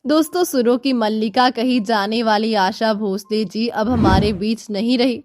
दोस्तों, सुरों की मल्लिका कही जाने वाली आशा भोसले जी अब हमारे बीच नहीं रही।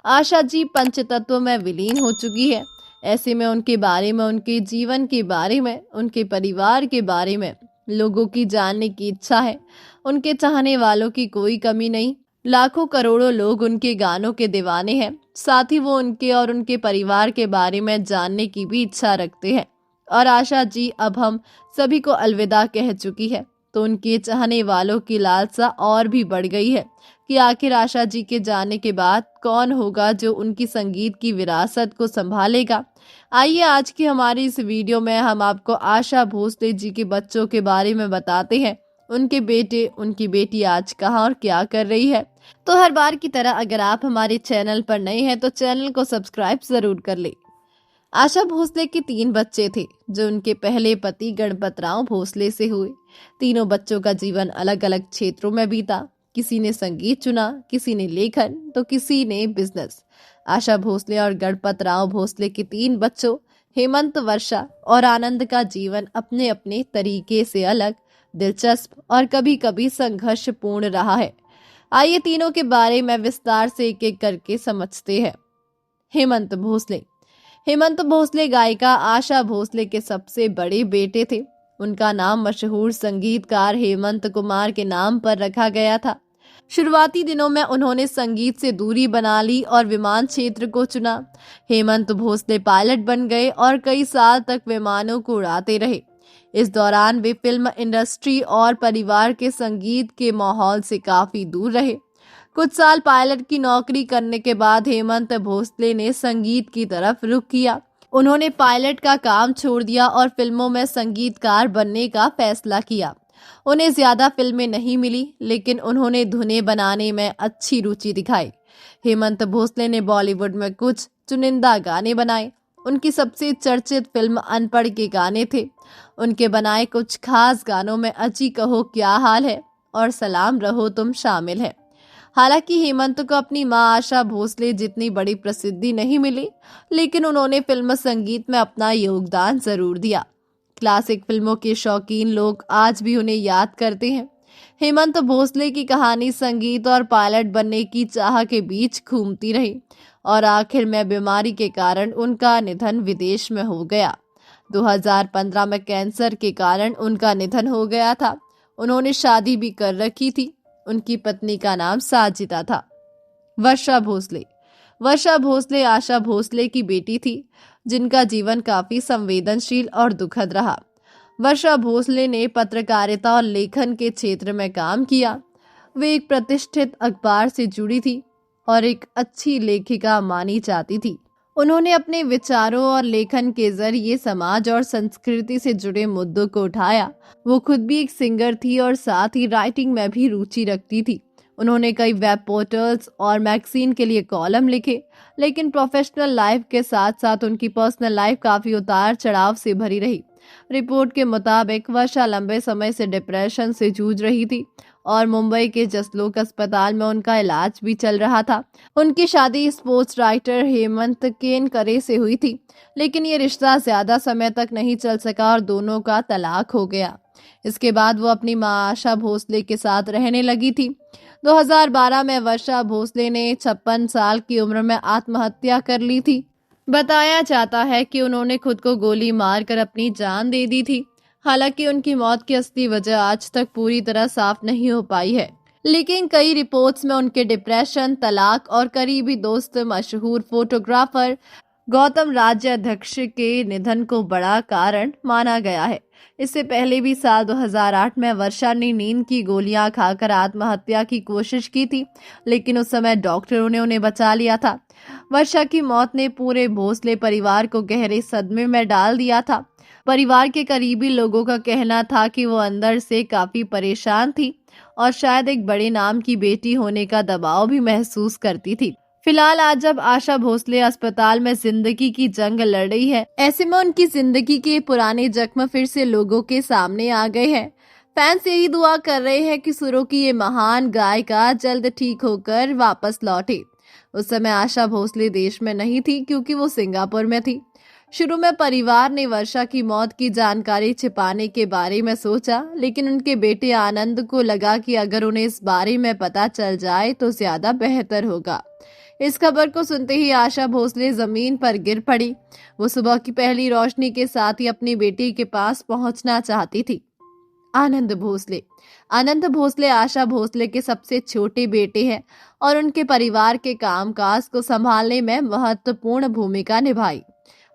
आशा जी पंचतत्व में विलीन हो चुकी है। ऐसे में उनके बारे में, उनके जीवन के बारे में, उनके परिवार के बारे में लोगों की जानने की इच्छा है। उनके चाहने वालों की कोई कमी नहीं। लाखों करोड़ों लोग उनके गानों के दीवाने हैं। साथ ही वो उनके और उनके परिवार के बारे में जानने की भी इच्छा रखते हैं। और आशा जी अब हम सभी को अलविदा कह चुकी है, तो उनके चाहने वालों की लालसा और भी बढ़ गई है कि आखिर आशा जी के जाने के बाद कौन होगा जो उनकी संगीत की विरासत को संभालेगा। आइए आज की हमारी इस वीडियो में हम आपको आशा भोसले जी के बच्चों के बारे में बताते हैं। उनके बेटे, उनकी बेटी आज कहाँ और क्या कर रही है। तो हर बार की तरह अगर आप हमारे चैनल पर नए हैं तो चैनल को सब्सक्राइब जरूर कर ले। आशा भोसले के 3 बच्चे थे जो उनके पहले पति गणपतराव भोसले से हुए। तीनों बच्चों का जीवन अलग अलग क्षेत्रों में बीता। किसी ने संगीत चुना, किसी ने लेखन, तो किसी ने बिजनेस। आशा भोसले और गणपतराव भोसले के 3 बच्चों हेमंत, वर्षा और आनंद का जीवन अपने अपने तरीके से अलग, दिलचस्प और कभी कभी संघर्षपूर्ण रहा है। आइए तीनों के बारे में विस्तार से एक एक करके समझते हैं। हेमंत भोसले। हेमंत भोसले गायिका आशा भोसले के सबसे बड़े बेटे थे। उनका नाम मशहूर संगीतकार हेमंत कुमार के नाम पर रखा गया था। शुरुआती दिनों में उन्होंने संगीत से दूरी बना ली और विमान क्षेत्र को चुना। हेमंत भोसले पायलट बन गए और कई साल तक विमानों को उड़ाते रहे। इस दौरान वे फिल्म इंडस्ट्री और परिवार के संगीत के माहौल से काफी दूर रहे। कुछ साल पायलट की नौकरी करने के बाद हेमंत भोसले ने संगीत की तरफ रुख किया। उन्होंने पायलट का काम छोड़ दिया और फिल्मों में संगीतकार बनने का फैसला किया। उन्हें ज्यादा फिल्में नहीं मिली, लेकिन उन्होंने धुनें बनाने में अच्छी रुचि दिखाई। हेमंत भोसले ने बॉलीवुड में कुछ चुनिंदा गाने बनाए। उनकी सबसे चर्चित फिल्म अनपढ़ के गाने थे। उनके बनाए कुछ खास गानों में अजी कहो क्या हाल है और सलाम रहो तुम शामिल है। हालांकि हेमंत को अपनी मां आशा भोसले जितनी बड़ी प्रसिद्धि नहीं मिली, लेकिन उन्होंने फिल्म संगीत में अपना योगदान जरूर दिया। क्लासिक फिल्मों के शौकीन लोग आज भी उन्हें याद करते हैं। हेमंत भोसले की कहानी संगीत और पायलट बनने की चाह के बीच घूमती रही और आखिर में बीमारी के कारण उनका निधन विदेश में हो गया। 2015 में कैंसर के कारण उनका निधन हो गया था। उन्होंने शादी भी कर रखी थी। उनकी पत्नी का नाम साजिदा था। वर्षा भोसले। वर्षा भोसले आशा भोसले की बेटी थी, जिनका जीवन काफी संवेदनशील और दुखद रहा। वर्षा भोसले ने पत्रकारिता और लेखन के क्षेत्र में काम किया। वे एक प्रतिष्ठित अखबार से जुड़ी थी और एक अच्छी लेखिका मानी जाती थी। उन्होंने अपने विचारों और लेखन के जरिए समाज और संस्कृति से जुड़े मुद्दों को उठाया। वो खुद भी एक सिंगर थी और साथ ही राइटिंग में भी रुचि रखती थी। उन्होंने कई वेब पोर्टल्स और मैगजीन के लिए कॉलम लिखे, लेकिन प्रोफेशनल लाइफ के साथ साथ उनकी पर्सनल लाइफ काफी उतार चढ़ाव से भरी रही। रिपोर्ट के मुताबिक वर्षा लंबे समय से डिप्रेशन से जूझ रही थी और मुंबई के जसलोक अस्पताल में उनका इलाज भी चल रहा था। उनकी शादी स्पोर्ट्स राइटर हेमंत केनकरे से हुई थी, लेकिन ये रिश्ता ज्यादा समय तक नहीं चल सका और दोनों का तलाक हो गया। इसके बाद वो अपनी मां आशा भोसले के साथ रहने लगी थी। 2012 में वर्षा भोसले ने 56 साल की उम्र में आत्महत्या कर ली थी। बताया जाता है कि उन्होंने खुद को गोली मारकर अपनी जान दे दी थी। हालांकि उनकी मौत की असली वजह आज तक पूरी तरह साफ नहीं हो पाई है, लेकिन कई रिपोर्ट्स में उनके डिप्रेशन, तलाक और करीबी दोस्त मशहूर फोटोग्राफर गौतम राज्याध्यक्ष के निधन को बड़ा कारण माना गया है। इससे पहले भी साल 2008 में वर्षा ने नींद की गोलियां खाकर आत्महत्या की कोशिश की थी, लेकिन उस समय डॉक्टरों ने उन्हें बचा लिया था। वर्षा की मौत ने पूरे भोसले परिवार को गहरे सदमे में डाल दिया था। परिवार के करीबी लोगों का कहना था कि वो अंदर से काफी परेशान थी और शायद एक बड़े नाम की बेटी होने का दबाव भी महसूस करती थी। फिलहाल आज जब आशा भोसले अस्पताल में जिंदगी की जंग लड़ रही है, ऐसे में उनकी जिंदगी के पुराने जख्म फिर से लोगों के सामने आ गए हैं। फैंस यही दुआ कर रहे हैं कि सुरों की ये महान गायिका जल्द ठीक होकर वापस लौटे। उस समय आशा भोसले देश में नहीं थी क्योंकि वो सिंगापुर में थी। शुरू में परिवार ने वर्षा की मौत की जानकारी छिपाने के बारे में सोचा, लेकिन उनके बेटे आनंद को लगा कि अगर उन्हें इस बारे में पता चल जाए तो ज्यादा बेहतर होगा। इस खबर को सुनते ही आशा भोसले जमीन पर गिर पड़ी। वो सुबह की पहली रोशनी के साथ ही अपनी बेटी के पास पहुंचना चाहती थी। आनंद भोसले आशा भोसले के सबसे छोटे बेटे हैं और उनके परिवार के कामकाज को संभालने में महत्वपूर्ण भूमिका निभाई।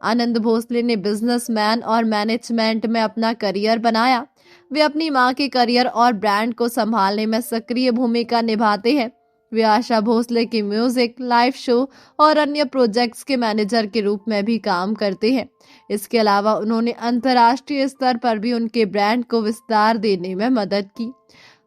आनंद भोसले ने बिजनेसमैन और मैनेजमेंट में अपना करियर बनाया। वे अपनी मां के करियर और ब्रांड को संभालने में सक्रिय भूमिका निभाते हैं। वे आशा भोसले के म्यूजिक, लाइव शो और अन्य प्रोजेक्ट्स के मैनेजर के रूप में भी काम करते हैं। इसके अलावा उन्होंने अंतर्राष्ट्रीय स्तर पर भी उनके ब्रांड को विस्तार देने में मदद की।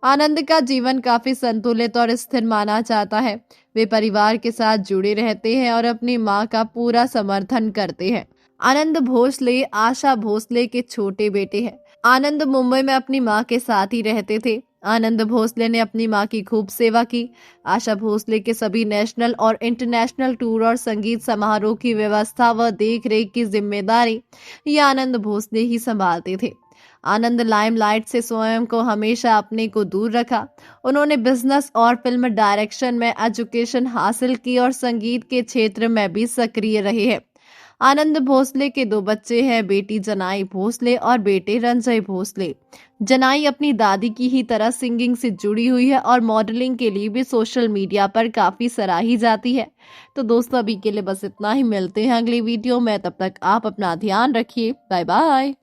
आनंद का जीवन काफी संतुलित और स्थिर माना जाता है। वे परिवार के साथ जुड़े रहते हैं और अपनी मां का पूरा समर्थन करते हैं। आनंद भोसले आशा भोसले के छोटे बेटे हैं। आनंद मुंबई में अपनी मां के साथ ही रहते थे। आनंद भोसले ने अपनी मां की खूब सेवा की। आशा भोसले के सभी नेशनल और इंटरनेशनल टूर और संगीत समारोह की व्यवस्था व देखरेख की जिम्मेदारी ये आनंद भोसले ही संभालते थे। आनंद लाइमलाइट से स्वयं को हमेशा अपने को दूर रखा। उन्होंने बिजनेस और फिल्म डायरेक्शन में एजुकेशन हासिल की और संगीत के क्षेत्र में भी सक्रिय रहे हैं। आनंद भोसले के 2 बच्चे हैं, बेटी जनाई भोसले और बेटे रंजय भोसले। जनाई अपनी दादी की ही तरह सिंगिंग से जुड़ी हुई है और मॉडलिंग के लिए भी सोशल मीडिया पर काफी सराही जाती है। तो दोस्तों, अभी के लिए बस इतना ही। मिलते हैं अगली वीडियो में, तब तक आप अपना ध्यान रखिए। Bye bye.